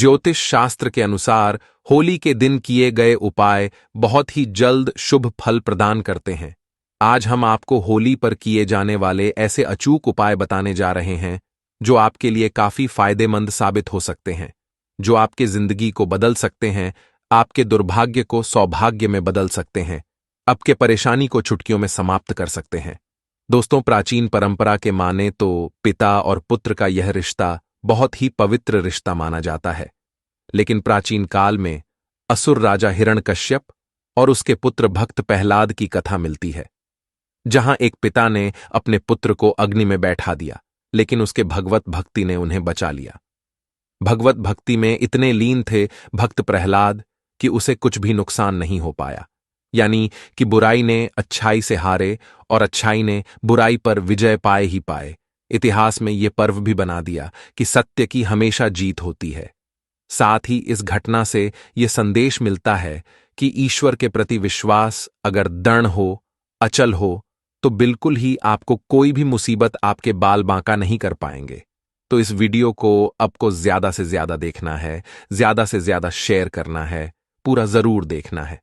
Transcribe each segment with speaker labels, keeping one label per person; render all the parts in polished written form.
Speaker 1: ज्योतिष शास्त्र के अनुसार होली के दिन किए गए उपाय बहुत ही जल्द शुभ फल प्रदान करते हैं। आज हम आपको होली पर किए जाने वाले ऐसे अचूक उपाय बताने जा रहे हैं जो आपके लिए काफी फायदेमंद साबित हो सकते हैं, जो आपके जिंदगी को बदल सकते हैं, आपके दुर्भाग्य को सौभाग्य में बदल सकते हैं, आपके परेशानी को चुटकियों में समाप्त कर सकते हैं। दोस्तों, प्राचीन परंपरा के माने तो पिता और पुत्र का यह रिश्ता बहुत ही पवित्र रिश्ता माना जाता है। लेकिन प्राचीन काल में असुर राजा हिरण्यकश्यप और उसके पुत्र भक्त प्रहलाद की कथा मिलती है, जहां एक पिता ने अपने पुत्र को अग्नि में बैठा दिया, लेकिन उसके भगवत भक्ति ने उन्हें बचा लिया। भगवत भक्ति में इतने लीन थे भक्त प्रहलाद कि उसे कुछ भी नुकसान नहीं हो पाया, यानी कि बुराई ने अच्छाई से हारे और अच्छाई ने बुराई पर विजय पाए ही पाए। इतिहास में यह पर्व भी बना दिया कि सत्य की हमेशा जीत होती है। साथ ही इस घटना से यह संदेश मिलता है कि ईश्वर के प्रति विश्वास अगर दृढ़ हो, अचल हो, तो बिल्कुल ही आपको कोई भी मुसीबत आपके बाल बांका नहीं कर पाएंगे। तो इस वीडियो को आपको ज्यादा से ज्यादा देखना है, ज्यादा से ज्यादा शेयर करना है, पूरा जरूर देखना है।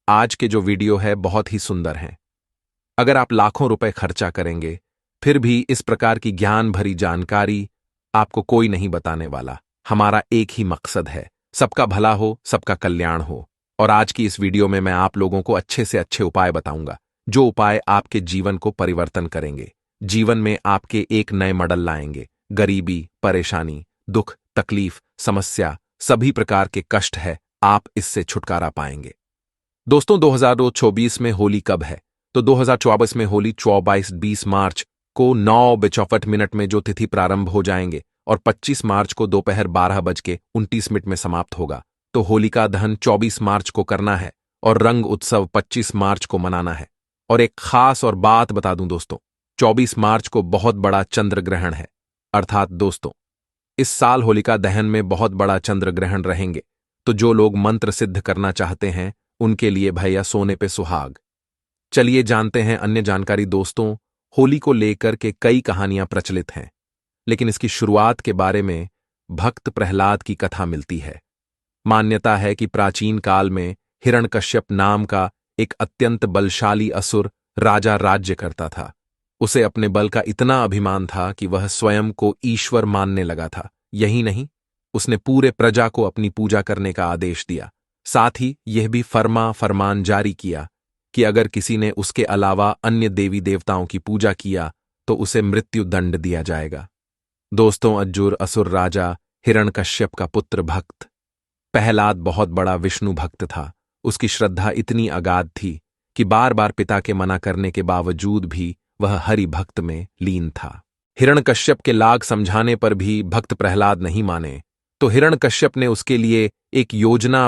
Speaker 1: आज के जो वीडियो है बहुत ही सुंदर हैं। अगर आप लाखों रुपए खर्चा करेंगे फिर भी इस प्रकार की ज्ञान भरी जानकारी आपको कोई नहीं बताने वाला। हमारा एक ही मकसद है, सबका भला हो, सबका कल्याण हो। और आज की इस वीडियो में मैं आप लोगों को अच्छे से अच्छे उपाय बताऊंगा, जो उपाय आपके जीवन को परिवर्तन करेंगे, जीवन में आपके एक नए मॉडल लाएंगे। गरीबी, परेशानी, दुख, तकलीफ, समस्या, सभी प्रकार के कष्ट है, आप इससे छुटकारा पाएंगे। दोस्तों, 2024 में होली कब है? तो 2024 में होली 24-20 मार्च को 9:64 में जो तिथि प्रारंभ हो जाएंगे और 25 मार्च को दोपहर 12:29 में समाप्त होगा। तो होलिका दहन 24 मार्च को करना है और रंग उत्सव 25 मार्च को मनाना है। और एक खास और बात बता दूं दोस्तों, 24 मार्च को बहुत बड़ा चंद्र ग्रहण है। अर्थात दोस्तों, इस साल होलिका दहन में बहुत बड़ा चंद्र ग्रहण रहेंगे। तो जो लोग मंत्र सिद्ध करना चाहते हैं उनके लिए भैया सोने पे सुहाग। चलिए जानते हैं अन्य जानकारी। दोस्तों, होली को लेकर के कई कहानियां प्रचलित हैं, लेकिन इसकी शुरुआत के बारे में भक्त प्रहलाद की कथा मिलती है। मान्यता है कि प्राचीन काल में हिरण्यकश्यप नाम का एक अत्यंत बलशाली असुर राजा राज्य करता था। उसे अपने बल का इतना अभिमान था कि वह स्वयं को ईश्वर मानने लगा था। यही नहीं, उसने पूरे प्रजा को अपनी पूजा करने का आदेश दिया। साथ ही यह भी फरमान जारी किया कि अगर किसी ने उसके अलावा अन्य देवी देवताओं की पूजा किया तो उसे मृत्यु दंड दिया जाएगा। दोस्तों, अज्जुर असुर राजा हिरण्यकश्यप का पुत्र भक्त प्रहलाद बहुत बड़ा विष्णु भक्त था। उसकी श्रद्धा इतनी अगाध थी कि बार बार पिता के मना करने के बावजूद भी वह हरि भक्त में लीन था। हिरण्यकश्यप के लाग समझाने पर भी भक्त प्रहलाद नहीं माने, तो हिरण्यकश्यप ने उसके लिए एक योजना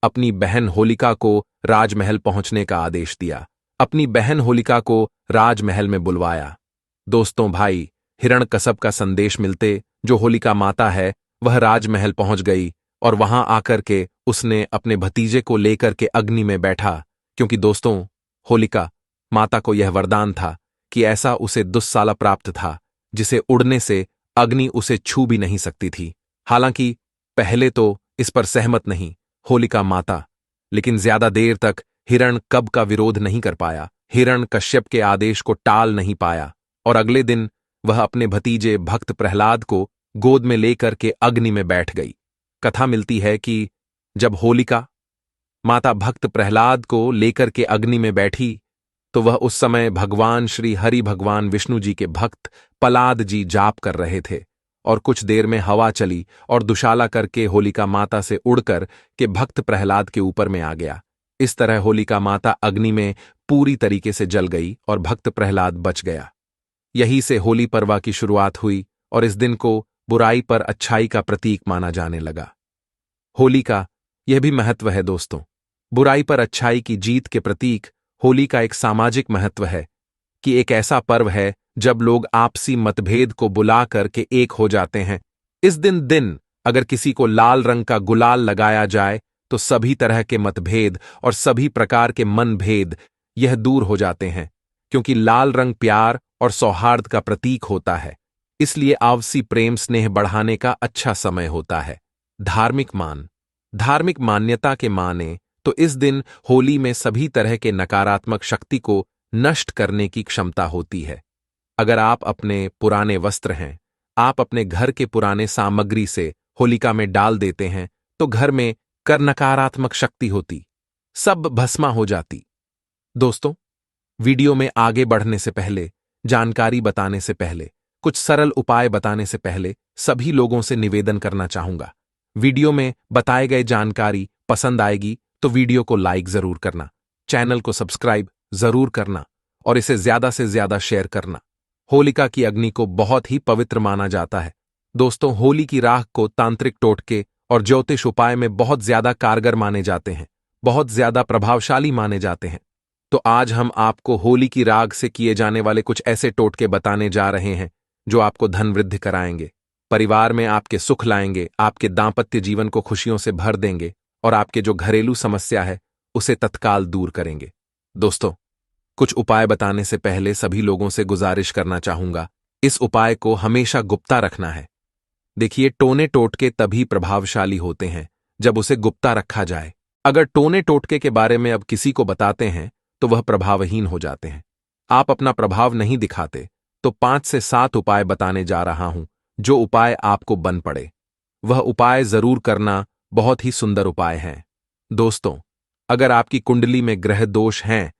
Speaker 1: अपनी बहन होलिका को राजमहल पहुंचने का आदेश दिया। अपनी बहन होलिका को राजमहल में बुलवाया। दोस्तों भाई, हिरण्यकश्यप का संदेश मिलते जो होलिका माता है वह राजमहल पहुंच गई और वहां आकर के उसने अपने भतीजे को लेकर के अग्नि में बैठा, क्योंकि दोस्तों होलिका माता को यह वरदान था कि ऐसा उसे दुस्साला प्राप्त था जिसे उड़ने से अग्नि उसे छू भी नहीं सकती थी। हालांकि पहले तो इस पर सहमत नहीं होलिका माता, लेकिन ज्यादा देर तक हिरण्यकश्यप का विरोध नहीं कर पाया, हिरण्यकश्यप के आदेश को टाल नहीं पाया और अगले दिन वह अपने भतीजे भक्त प्रहलाद को गोद में लेकर के अग्नि में बैठ गई। कथा मिलती है कि जब होलिका माता भक्त प्रहलाद को लेकर के अग्नि में बैठी तो वह उस समय भगवान श्री हरि भगवान विष्णु जी के भक्त प्रहलाद जी जाप कर रहे थे और कुछ देर में हवा चली और दुशाला करके होलिका माता से उड़कर के भक्त प्रहलाद के ऊपर में आ गया। इस तरह होलिका माता अग्नि में पूरी तरीके से जल गई और भक्त प्रहलाद बच गया। यही से होली पर्व की शुरुआत हुई और इस दिन को बुराई पर अच्छाई का प्रतीक माना जाने लगा। होली का यह भी महत्व है दोस्तों, बुराई पर अच्छाई की जीत के प्रतीक होली का एक सामाजिक महत्व है कि एक ऐसा पर्व है जब लोग आपसी मतभेद को बुला करके एक हो जाते हैं। इस दिन अगर किसी को लाल रंग का गुलाल लगाया जाए तो सभी तरह के मतभेद और सभी प्रकार के मनभेद यह दूर हो जाते हैं, क्योंकि लाल रंग प्यार और सौहार्द का प्रतीक होता है। इसलिए आपसी प्रेम स्नेह बढ़ाने का अच्छा समय होता है। धार्मिक मान्यता के माने तो इस दिन होली में सभी तरह के नकारात्मक शक्ति को नष्ट करने की क्षमता होती है। अगर आप अपने पुराने वस्त्र हैं, आप अपने घर के पुराने सामग्री से होलिका में डाल देते हैं तो घर में कर नकारात्मक शक्ति होती, सब भस्मा हो जाती। दोस्तों, वीडियो में आगे बढ़ने से पहले, जानकारी बताने से पहले, कुछ सरल उपाय बताने से पहले सभी लोगों से निवेदन करना चाहूंगा। वीडियो में बताए गए जानकारी पसंद आएगी तो वीडियो को लाइक जरूर करना, चैनल को सब्सक्राइब जरूर करना और इसे ज्यादा से ज्यादा शेयर करना। होलिका की अग्नि को बहुत ही पवित्र माना जाता है। दोस्तों, होली की राख को तांत्रिक टोटके और ज्योतिष उपाय में बहुत ज्यादा कारगर माने जाते हैं, बहुत ज्यादा प्रभावशाली माने जाते हैं। तो आज हम आपको होली की राख से किए जाने वाले कुछ ऐसे टोटके बताने जा रहे हैं जो आपको धन वृद्धि कराएंगे, परिवार में आपके सुख लाएंगे, आपके दांपत्य जीवन को खुशियों से भर देंगे और आपके जो घरेलू समस्या है उसे तत्काल दूर करेंगे। दोस्तों, कुछ उपाय बताने से पहले सभी लोगों से गुजारिश करना चाहूंगा, इस उपाय को हमेशा गुप्ता रखना है। देखिए, टोने टोटके तभी प्रभावशाली होते हैं जब उसे गुप्ता रखा जाए। अगर टोने टोटके के बारे में अब किसी को बताते हैं तो वह प्रभावहीन हो जाते हैं। आप अपना प्रभाव नहीं दिखाते तो 5 से 7 उपाय बताने जा रहा हूं, जो उपाय आपको बन पड़े वह उपाय जरूर करना। बहुत ही सुंदर उपाय हैं। दोस्तों, अगर आपकी कुंडली में ग्रह दोष हैं,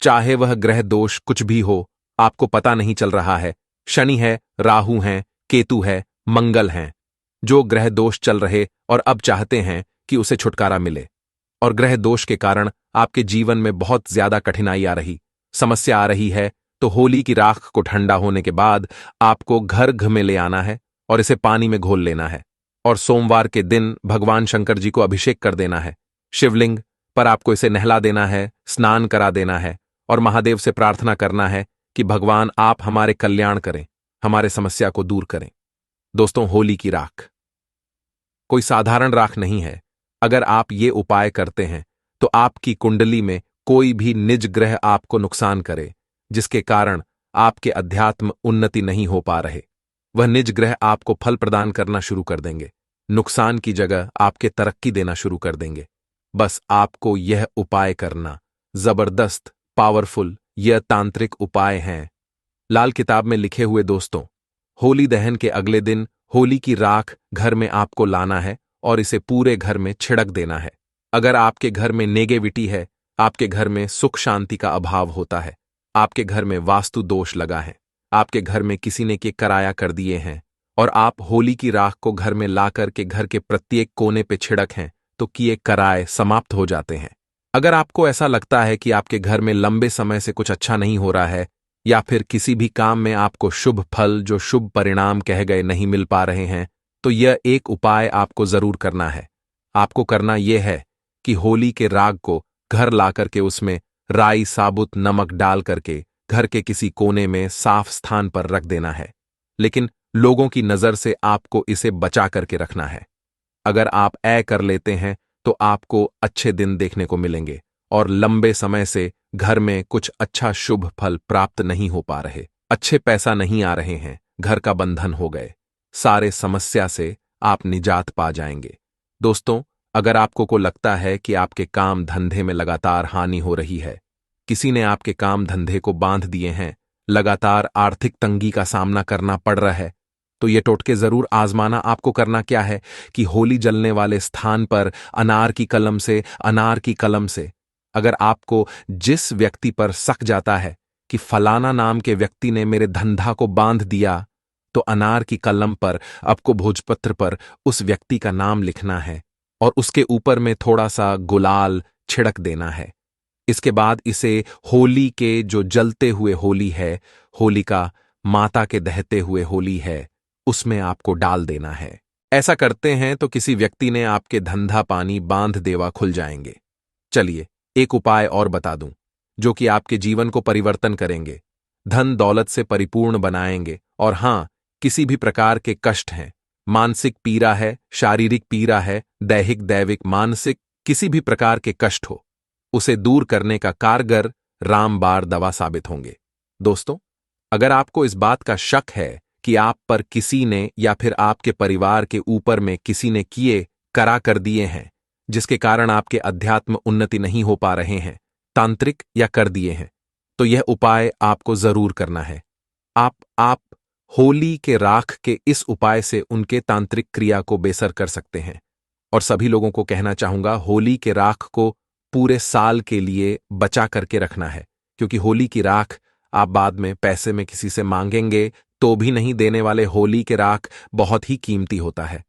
Speaker 1: चाहे वह ग्रह दोष कुछ भी हो, आपको पता नहीं चल रहा है, शनि है, राहु हैं, केतु है, मंगल हैं, जो ग्रह दोष चल रहे और अब चाहते हैं कि उसे छुटकारा मिले, और ग्रह दोष के कारण आपके जीवन में बहुत ज्यादा कठिनाई आ रही, समस्या आ रही है, तो होली की राख को ठंडा होने के बाद आपको घर में ले आना है और इसे पानी में घोल लेना है और सोमवार के दिन भगवान शंकर जी को अभिषेक कर देना है। शिवलिंग पर आपको इसे नहला देना है, स्नान करा देना है और महादेव से प्रार्थना करना है कि भगवान आप हमारे कल्याण करें, हमारे समस्या को दूर करें। दोस्तों, होली की राख कोई साधारण राख नहीं है। अगर आप ये उपाय करते हैं तो आपकी कुंडली में कोई भी निज ग्रह आपको नुकसान करे, जिसके कारण आपके अध्यात्म उन्नति नहीं हो पा रहे, वह निज ग्रह आपको फल प्रदान करना शुरू कर देंगे, नुकसान की जगह आपके तरक्की देना शुरू कर देंगे। बस आपको यह उपाय करना। जबरदस्त, पावरफुल यह तांत्रिक उपाय हैं, लाल किताब में लिखे हुए। दोस्तों, होली दहन के अगले दिन होली की राख घर में आपको लाना है और इसे पूरे घर में छिड़क देना है। अगर आपके घर में नेगेटिविटी है, आपके घर में सुख शांति का अभाव होता है, आपके घर में वास्तु दोष लगा है, आपके घर में किसी ने कराया कर दिए हैं और आप होली की राख को घर में लाकर के घर के प्रत्येक कोने पे छिड़क हैं, तो किए कराए समाप्त हो जाते हैं। अगर आपको ऐसा लगता है कि आपके घर में लंबे समय से कुछ अच्छा नहीं हो रहा है या फिर किसी भी काम में आपको शुभ फल, जो शुभ परिणाम कह गए, नहीं मिल पा रहे हैं, तो यह एक उपाय आपको जरूर करना है। आपको करना यह है कि होली के राग को घर लाकर के उसमें राई, साबुत नमक डाल करके घर के किसी कोने में साफ स्थान पर रख देना है, लेकिन लोगों की नजर से आपको इसे बचा करके रखना है। अगर आप कर लेते हैं तो आपको अच्छे दिन देखने को मिलेंगे और लंबे समय से घर में कुछ अच्छा शुभ फल प्राप्त नहीं हो पा रहे, अच्छे पैसा नहीं आ रहे हैं, घर का बंधन हो गए, सारे समस्या से आप निजात पा जाएंगे। दोस्तों, अगर आपको को लगता है कि आपके काम धंधे में लगातार हानि हो रही है, किसी ने आपके काम धंधे को बांध दिए हैं, लगातार आर्थिक तंगी का सामना करना पड़ रहा है, तो ये टोटके जरूर आजमाना। आपको करना क्या है कि होली जलने वाले स्थान पर अनार की कलम से अगर आपको जिस व्यक्ति पर शक जाता है कि फलाना नाम के व्यक्ति ने मेरे धंधा को बांध दिया, तो अनार की कलम पर आपको भोजपत्र पर उस व्यक्ति का नाम लिखना है और उसके ऊपर में थोड़ा सा गुलाल छिड़क देना है। इसके बाद इसे होली के जो जलते हुए होली है, होलिका माता के दहते हुए होली है, उसमें आपको डाल देना है। ऐसा करते हैं तो किसी व्यक्ति ने आपके धंधा पानी बांध देवा खुल जाएंगे। चलिए, एक उपाय और बता दूं जो कि आपके जीवन को परिवर्तन करेंगे, धन दौलत से परिपूर्ण बनाएंगे। और हां, किसी भी प्रकार के कष्ट हैं, मानसिक पीड़ा है, शारीरिक पीड़ा है, दैहिक दैविक मानसिक किसी भी प्रकार के कष्ट हो, उसे दूर करने का कारगर रामबाण दवा साबित होंगे। दोस्तों, अगर आपको इस बात का शक है कि आप पर किसी ने या फिर आपके परिवार के ऊपर में किसी ने किए करा कर दिए हैं, जिसके कारण आपके अध्यात्म उन्नति नहीं हो पा रहे हैं, तांत्रिक या कर दिए हैं, तो यह उपाय आपको जरूर करना है। आप होली के राख के इस उपाय से उनके तांत्रिक क्रिया को बेसर कर सकते हैं। और सभी लोगों को कहना चाहूंगा, होली के राख को पूरे साल के लिए बचा करके रखना है, क्योंकि होली की राख आप बाद में पैसे में किसी से मांगेंगे तो भी नहीं देने वाले होली के राख बहुत ही कीमती होता है।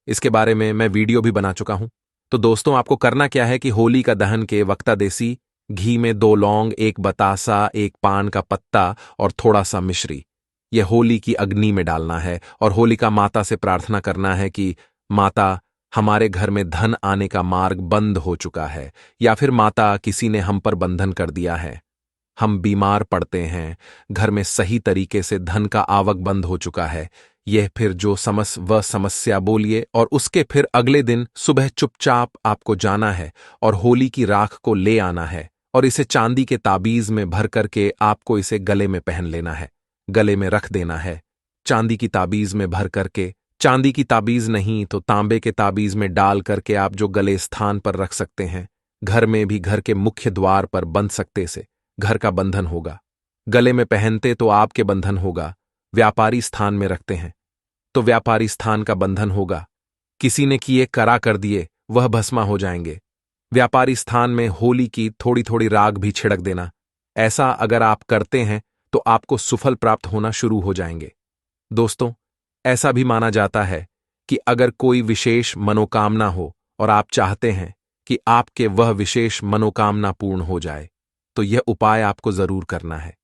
Speaker 1: इसके बारे में मैं वीडियो भी बना चुका हूं। तो दोस्तों, आपको करना क्या है कि होली का दहन के वक्ता देसी घी में 2 लौंग, 1 बतासा, 1 पान का पत्ता और थोड़ा सा मिश्री, यह होली की अग्नि में डालना है और होलिका माता से प्रार्थना करना है कि माता, हमारे घर में धन आने का मार्ग बंद हो चुका है, या फिर माता, किसी ने हम पर बंधन कर दिया है, हम बीमार पड़ते हैं, घर में सही तरीके से धन का आवक बंद हो चुका है। यह फिर जो समस्या बोलिए, और उसके फिर अगले दिन सुबह चुपचाप आपको जाना है और होली की राख को ले आना है और इसे चांदी के ताबीज में भर करके आपको इसे गले में पहन लेना है, गले में रख देना है। चांदी की ताबीज में भर करके, चांदी की ताबीज नहीं तो तांबे के ताबीज में डाल करके आप जो गले स्थान पर रख सकते हैं, घर में भी घर के मुख्य द्वार पर बंध सकते से घर का बंधन होगा। गले में पहनते तो आपके बंधन होगा, व्यापारी स्थान में रखते हैं तो व्यापारी स्थान का बंधन होगा। किसी ने किए करा कर दिए, वह भस्मा हो जाएंगे। व्यापारी स्थान में होली की थोड़ी थोड़ी राग भी छिड़क देना। ऐसा अगर आप करते हैं तो आपको सुफल प्राप्त होना शुरू हो जाएंगे। दोस्तों, ऐसा भी माना जाता है कि अगर कोई विशेष मनोकामना हो और आप चाहते हैं कि आपके वह विशेष मनोकामना पूर्ण हो जाए, तो यह उपाय आपको जरूर करना है।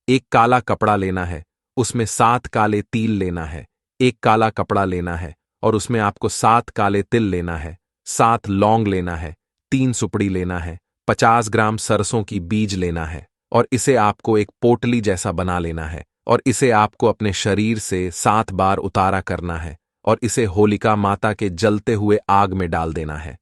Speaker 1: एक काला कपड़ा लेना है, उसमें 7 काले तिल लेना है। एक काला कपड़ा लेना है और उसमें आपको 7 काले तिल लेना है, 7 लौंग लेना है, 3 सुपड़ी लेना है, 50 ग्राम सरसों की बीज लेना है और इसे आपको एक पोटली जैसा बना लेना है और इसे आपको अपने शरीर से 7 बार उतारा करना है और इसे होलिका माता के जलते हुए आग में डाल देना है।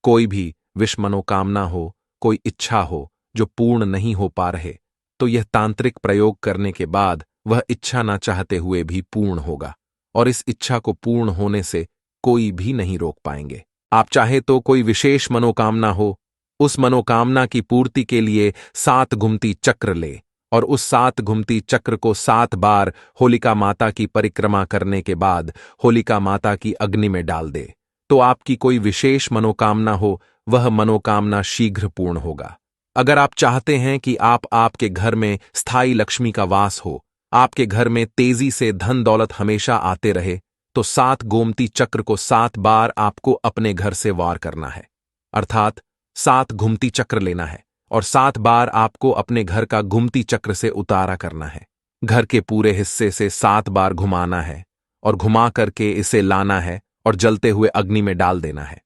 Speaker 1: कोई भी विष मनोकामना हो, कोई इच्छा हो जो पूर्ण नहीं हो पा रहे, तो यह तांत्रिक प्रयोग करने के बाद वह इच्छा ना चाहते हुए भी पूर्ण होगा और इस इच्छा को पूर्ण होने से कोई भी नहीं रोक पाएंगे। आप चाहे तो कोई विशेष मनोकामना हो, उस मनोकामना की पूर्ति के लिए 7 घुमती चक्र ले और उस 7 घुमती चक्र को 7 बार होलिका माता की परिक्रमा करने के बाद होलिका माता की अग्नि में डाल दे, तो आपकी कोई विशेष मनोकामना हो, वह मनोकामना शीघ्र पूर्ण होगा। अगर आप चाहते हैं कि आपके घर में स्थायी लक्ष्मी का वास हो, आपके घर में तेजी से धन दौलत हमेशा आते रहे, तो 7 गोमती चक्र को 7 बार आपको अपने घर से वार करना है। अर्थात 7 घुमती चक्र लेना है और 7 बार आपको अपने घर का घुमती चक्र से उतारा करना है। घर के पूरे हिस्से से 7 बार घुमाना है और घुमा करके इसे लाना है और जलते हुए अग्नि में डाल देना है।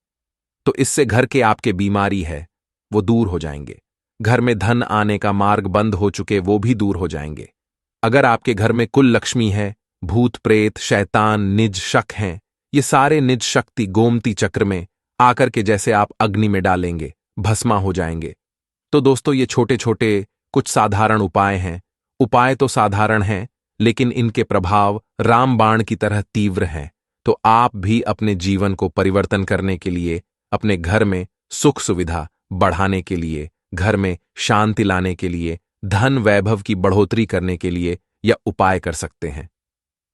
Speaker 1: तो इससे घर के आपके बीमारी है वो दूर हो जाएंगे। घर में धन आने का मार्ग बंद हो चुके वो भी दूर हो जाएंगे। अगर आपके घर में कुल लक्ष्मी है, भूत प्रेत शैतान निज शक हैं, ये सारे निज शक्ति गोमती चक्र में आकर के जैसे आप अग्नि में डालेंगे, भस्मा हो जाएंगे। तो दोस्तों, ये छोटे छोटे कुछ साधारण उपाय हैं। उपाय तो साधारण हैं, लेकिन इनके प्रभाव रामबाण की तरह तीव्र हैं। तो आप भी अपने जीवन को परिवर्तन करने के लिए, अपने घर में सुख सुविधा बढ़ाने के लिए, घर में शांति लाने के लिए, धन वैभव की बढ़ोतरी करने के लिए यह उपाय कर सकते हैं।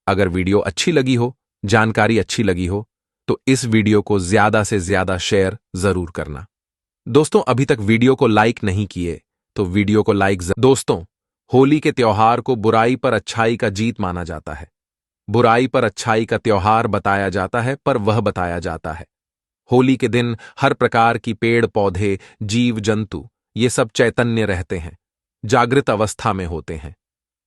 Speaker 1: अगर वीडियो अच्छी लगी हो, जानकारी अच्छी लगी हो, तो इस वीडियो को ज्यादा से ज्यादा शेयर जरूर करना। दोस्तों, अभी तक वीडियो को लाइक नहीं किए तो वीडियो को लाइक। दोस्तों, होली के त्योहार को बुराई पर अच्छाई का जीत माना जाता है। बुराई पर अच्छाई का त्योहार बताया जाता है, पर वह बताया जाता है। होली के दिन हर प्रकार की पेड़ पौधे जीव जंतु ये सब चैतन्य रहते हैं, जागृत अवस्था में होते हैं।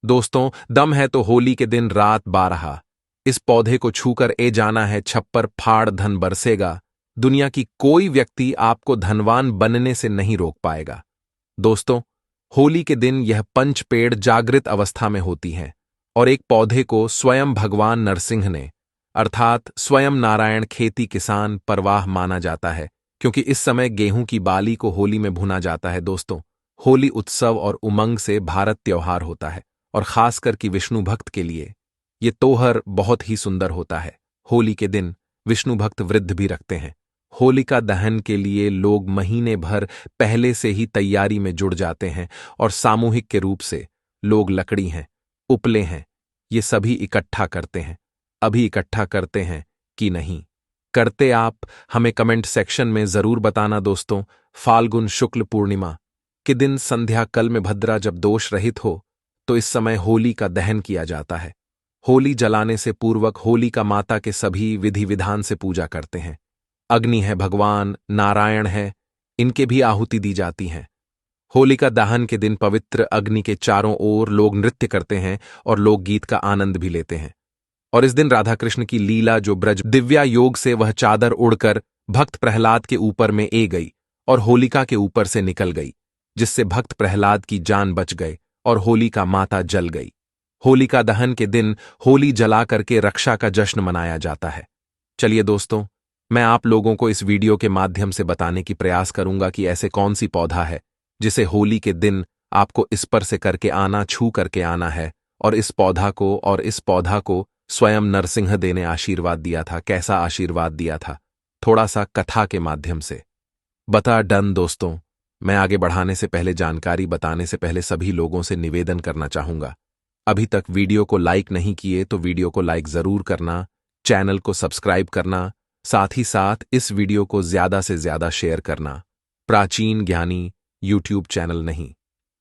Speaker 1: दोस्तों, दम है तो होली के दिन रात 12 इस पौधे को छूकर ए जाना है, छप्पर फाड़ धन बरसेगा। दुनिया की कोई व्यक्ति आपको धनवान बनने से नहीं रोक पाएगा। दोस्तों, होली के दिन यह 5 पेड़ जागृत अवस्था में होती हैं और एक पौधे को स्वयं भगवान नरसिंह ने, अर्थात स्वयं नारायण खेती किसान परवाह माना जाता है, क्योंकि इस समय गेहूं की बाली को होली में भुना जाता है। दोस्तों, होली उत्सव और उमंग से भारत त्योहार होता है और खासकर कि विष्णु भक्त के लिए ये त्योहार बहुत ही सुंदर होता है। होली के दिन विष्णु भक्त वृद्ध भी रखते हैं होलिका दहन के लिए लोग महीने भर पहले से ही तैयारी में जुड़ जाते हैं और सामूहिक के रूप से लोग लकड़ी हैं, उपले हैं, ये सभी इकट्ठा करते हैं। अभी इकट्ठा करते हैं कि नहीं करते आप हमें कमेंट सेक्शन में जरूर बताना दोस्तों। फाल्गुन शुक्ल पूर्णिमा के दिन संध्या कल में भद्रा जब दोष रहित हो तो इस समय होली का दहन किया जाता है। होली जलाने से पूर्वक होलिका माता के सभी विधि विधान से पूजा करते हैं। अग्नि है, भगवान नारायण है, इनके भी आहुति दी जाती हैं। होलिका दहन के दिन पवित्र अग्नि के चारों ओर लोग नृत्य करते हैं और लोकगीत का आनंद भी लेते हैं। और इस दिन राधा कृष्ण की लीला जो ब्रज दिव्या योग से वह चादर उड़कर भक्त प्रहलाद के ऊपर में ए गई और होलिका के ऊपर से निकल गई, जिससे भक्त प्रहलाद की जान बच गए और होलिका माता जल गई। होलिका दहन के दिन होली जला करके रक्षा का जश्न मनाया जाता है। चलिए दोस्तों, मैं आप लोगों को इस वीडियो के माध्यम से बताने की प्रयास करूंगा कि ऐसे कौन सी पौधा है जिसे होली के दिन आपको इस पर से करके आना, छू करके आना है। और इस पौधा को स्वयं नरसिंह देव ने आशीर्वाद दिया था। कैसा आशीर्वाद दिया था, थोड़ा सा कथा के माध्यम से बता डन। दोस्तों, मैं आगे बढ़ाने से पहले, जानकारी बताने से पहले सभी लोगों से निवेदन करना चाहूंगा, अभी तक वीडियो को लाइक नहीं किए तो वीडियो को लाइक जरूर करना, चैनल को सब्सक्राइब करना, साथ ही साथ इस वीडियो को ज्यादा से ज्यादा शेयर करना। प्राचीन ज्ञानी यूट्यूब चैनल नहीं,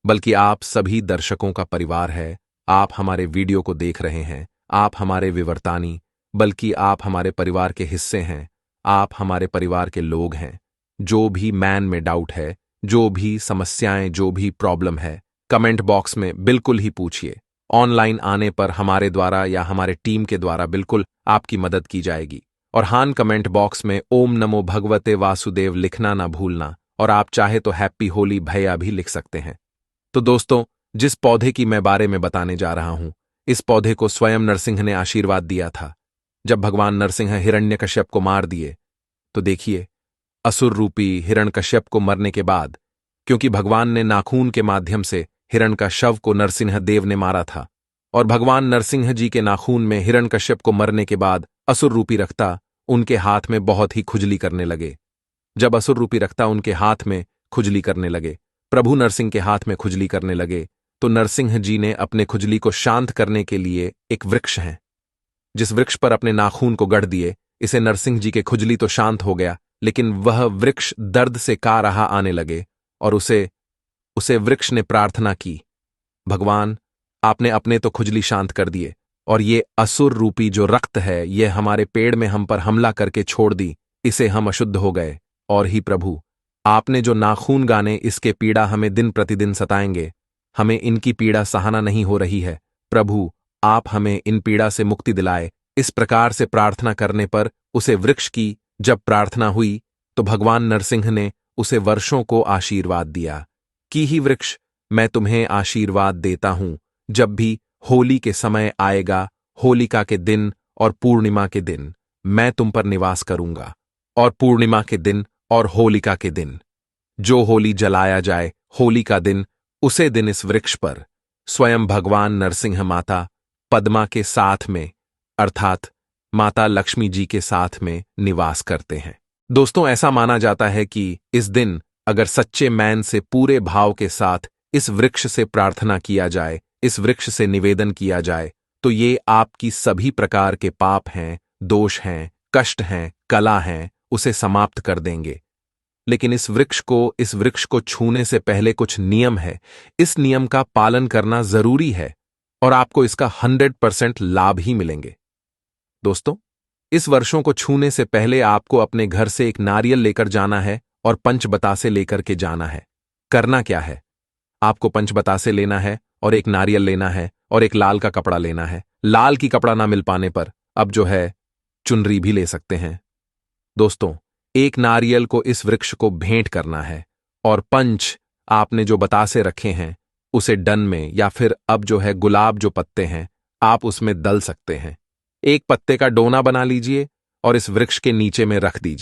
Speaker 1: बल्कि आप सभी दर्शकों का परिवार है। आप हमारे वीडियो को देख रहे हैं, आप हमारे विवर्तानी, बल्कि आप हमारे परिवार के हिस्से हैं। आप हमारे परिवार के लोग हैं। जो भी मैन में डाउट है, जो भी समस्याएं, जो भी प्रॉब्लम है, कमेंट बॉक्स में बिल्कुल ही पूछिए। ऑनलाइन आने पर हमारे द्वारा या हमारे टीम के द्वारा बिल्कुल आपकी मदद की जाएगी। और हां, कमेंट बॉक्स में ओम नमो भगवते वासुदेव लिखना ना भूलना, और आप चाहे तो हैप्पी होली भैया भी लिख सकते हैं। तो दोस्तों, जिस पौधे की मैं बारे में बताने जा रहा हूं, इस पौधे को स्वयं नरसिंह ने आशीर्वाद दिया था। जब भगवान नरसिंह हिरण्यकश्यप को मार दिए तो देखिए, असुर रूपी हिरण्यकश्यप को मरने के बाद, क्योंकि भगवान ने नाखून के माध्यम से हिरण का शव को नरसिंह देव ने मारा था, और भगवान नरसिंह जी के नाखून में हिरण्यकश्यप को मरने के बाद असुर रूपी रक्ता उनके हाथ में बहुत ही खुजली करने लगे। जब असुर रूपी रक्ता उनके हाथ में खुजली करने लगे, प्रभु नरसिंह के हाथ में खुजली करने लगे, तो नरसिंह जी ने अपने खुजली को शांत करने के लिए एक वृक्ष है, जिस वृक्ष पर अपने नाखून को गढ़ दिए। इसे नरसिंह जी के खुजली तो शांत हो गया, लेकिन वह वृक्ष दर्द से का रहा आने लगे, और उसे वृक्ष ने प्रार्थना की, भगवान आपने अपने तो खुजली शांत कर दिए, और ये असुर रूपी जो रक्त है, यह हमारे पेड़ में हम पर हमला करके छोड़ दी, इसे हम अशुद्ध हो गए। और ही प्रभु, आपने जो नाखून गाने इसके पीड़ा हमें दिन प्रतिदिन सताएंगे, हमें इनकी पीड़ा सहाना नहीं हो रही है। प्रभु, आप हमें इन पीड़ा से मुक्ति दिलाए। इस प्रकार से प्रार्थना करने पर उसे वृक्ष की जब प्रार्थना हुई तो भगवान नरसिंह ने उसे वर्षों को आशीर्वाद दिया कि ही वृक्ष, मैं तुम्हें आशीर्वाद देता हूं, जब भी होली के समय आएगा, होलिका के दिन और पूर्णिमा के दिन मैं तुम पर निवास करूंगा। और पूर्णिमा के दिन और होलिका के दिन जो होली जलाया जाए, होली का दिन, उसे दिन इस वृक्ष पर स्वयं भगवान नरसिंह माता पद्मा के साथ में, अर्थात माता लक्ष्मी जी के साथ में निवास करते हैं। दोस्तों, ऐसा माना जाता है कि इस दिन अगर सच्चे मैन से पूरे भाव के साथ इस वृक्ष से प्रार्थना किया जाए, इस वृक्ष से निवेदन किया जाए, तो ये आपकी सभी प्रकार के पाप हैं, दोष हैं, कष्ट हैं, कला हैं, उसे समाप्त कर देंगे। लेकिन इस वृक्ष को छूने से पहले कुछ नियम है। इस नियम का पालन करना जरूरी है और आपको इसका 100% लाभ ही मिलेंगे। दोस्तों, इस वर्षों को छूने से पहले आपको अपने घर से एक नारियल लेकर जाना है और पंचबतासे लेकर के जाना है। करना क्या है, आपको पंचबतासे लेना है और एक नारियल लेना है और एक लाल का कपड़ा लेना है। लाल की कपड़ा ना मिल पाने पर अब जो है चुनरी भी ले सकते हैं। दोस्तों, एक नारियल को इस वृक्ष को भेंट करना है और पंच आपने जो बतासे रखे हैं उसे डन में, या फिर अब जो है गुलाब जो पत्ते हैं आप उसमें दल सकते हैं। एक पत्ते का डोना बना लीजिए और इस वृक्ष के नीचे में रख दीजिए।